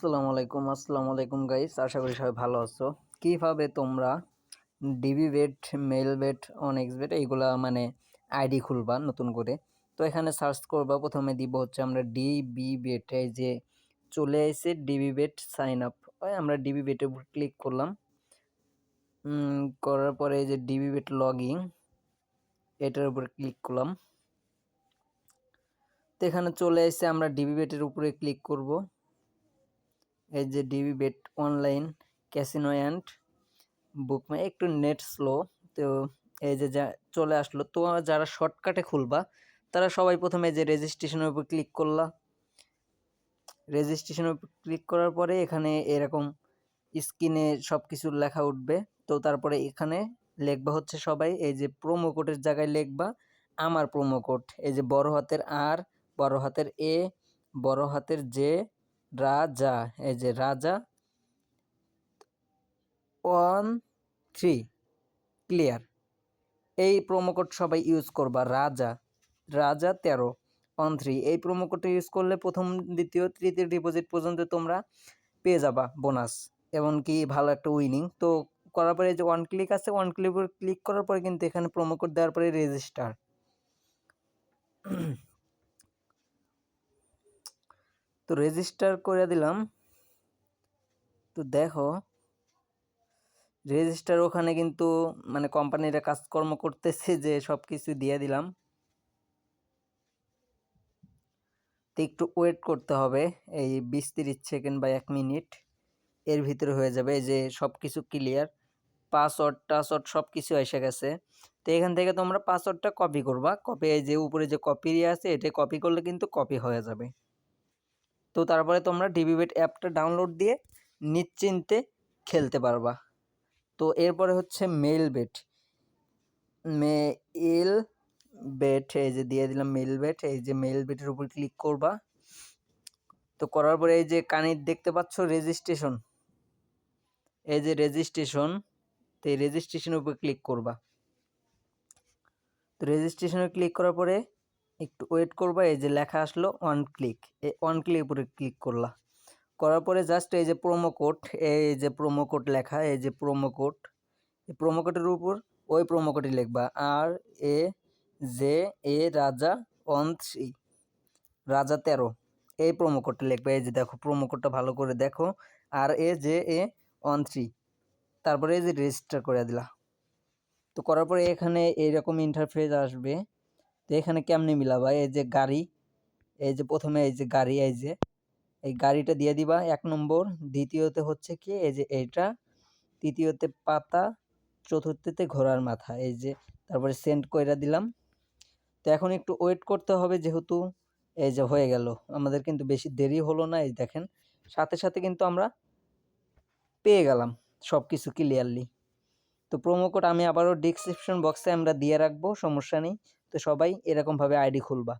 আসসালামু আলাইকুম গাইস, আশা করি সবাই ভালো আছো। কিভাবে তোমরা ডিবি বেট, মেল বেট, অনেক্স বেট এইগুলা মানে আইডি খুলবা নতুন করে। তো এখানে সার্চ করবা, প্রথমে দিব হচ্ছে আমরা ডিবি বেট, এই যে চলে আসছে ডিবি বেট সাইন আপ। আমরা ডিবি বেটের উপর ক্লিক করলাম, করার পরে এই যে ডিবি বেট লগ ইন, এটার উপরে ক্লিক করলাম। তো এখানে চলে আসছে, আমরা ডিবি বেটের উপরে ক্লিক করব। এই যে DB bet online casino and বুকমাই, একটু নেট স্লো। তো এই যে যা চলে আসলো। তো যারা শর্টকাটে খুলবা তারা সবাই প্রথমে যে রেজিস্ট্রেশনের উপর ক্লিক করলা। রেজিস্ট্রেশনের উপর ক্লিক করার পরে এখানে এরকম স্ক্রিনে সব কিছু লেখা উঠবে। তো তারপরে এখানে লিখবা হচ্ছে সবাই এই যে প্রোমো কোডের জায়গায় লিখবা আমার প্রোমো কোড, এই যে বড় হাতের আর, বড় হাতের এ, বড় হাতের জে, রাজা, এই যে রাজা 13 ক্লিয়ার। এই প্রোমো কোড সবাই ইউজ করবা, রাজা রাজা 13 এই প্রোমো কোডটা ইউজ করলে প্রথম, দ্বিতীয়, তৃতীয় ডিপোজিট পর্যন্ত তোমরা পেয়ে যাবা বোনাস, এমনকি ভালো একটা উইনিং। তো করার পরে যে ওয়ান ক্লিক আছে, ওয়ান ক্লিক ক্লিক করার পরে কিন্তু এখানে প্রোমো কোড দেওয়ার পরে রেজিস্টার। তো রেজিস্টার করে দিলাম। তো দেখো রেজিস্টার ওখানে কিন্তু মানে কোম্পানিরা কাজকর্ম করতেছে, যে সব কিছু দিয়ে দিলাম। তো একটু ওয়েট করতে হবে, এই 20-30 সেকেন্ড বা 1 মিনিট, এর ভিতরে হয়ে যাবে। এই যে সব কিছু ক্লিয়ার, পাসওয়ার্ড টাসওয়ার্ড সব কিছু এসে গেছে। তো এখান থেকে তোমরা পাসওয়ার্ডটা কপি করবা, কপি এই যে উপরে যে কপি আছে এটা কপি করলে কিন্তু কপি হয়ে যাবে। তো তারপরে তোমরা ডিবিবেট অ্যাপটা ডাউনলোড দিয়ে নিশ্চিন্তে খেলতে পারবা। তো এরপরে হচ্ছে মেল বেট, মেল বেট, এই যে দিয়ে দিলাম মেল বেট। এই যে মেল বেটের উপর ক্লিক করবা। তো করার পরে এই যে কানেক্ট দেখতে পাচ্ছ রেজিস্ট্রেশন, এই যে রেজিস্ট্রেশন, তো এই রেজিস্ট্রেশনের উপর ক্লিক করবা। তো রেজিস্ট্রেশনে ক্লিক করার পরে একটু ওয়েট করবা, এই যে লেখা আসলো ওয়ান ক্লিক, এই ওয়ান ক্লিক উপরে ক্লিক করলা। করার পরে জাস্ট এই যে প্রোমো কোড, এই যে প্রোমো কোড লেখা, এই যে প্রোমো কোড, এই প্রোমো কোডের উপর ওই প্রোমো কোডই লিখবা, আর এ জে এ রাজা 13 রাজা 13, এই প্রোমো কোডটা লিখবে। এই যে দেখো প্রোমো কোডটা ভালো করে দেখো, আর এ জে এ 13, তারপরে এই যে রেজিস্টার করে দিলা। তো করার পরে এখানে এইরকম ইন্টারফেস আসবে। তো এখানে কেমনে মিলাবা, এই যে গাড়ি, এই যে প্রথমে এই যে গাড়ি, এই যে এই গাড়িটা দিয়ে দিবা 1 নম্বর, দ্বিতীয়তে হচ্ছে কি এই যে এইটা, তৃতীয়তে পাতা, চতুর্থতে ঘোড়ার মাথা, এই যে তারপরে সেন্ড কইরা দিলাম। তো এখন একটু ওয়েট করতে হবে, যেহেতু এই যে হয়ে গেল, আমাদের কিন্তু বেশি দেরি হলো না। এই দেখেন সাথে সাথে কিন্তু আমরা পেয়ে গেলাম সব কিছু ক্লিয়ারলি। তো প্রোমো কোড আমি আবারও ডিসক্রিপশন বক্সে আমরা দিয়ে রাখবো, সমস্যা নেই। তো সবাই এরকমভাবে আইডি খুলবা।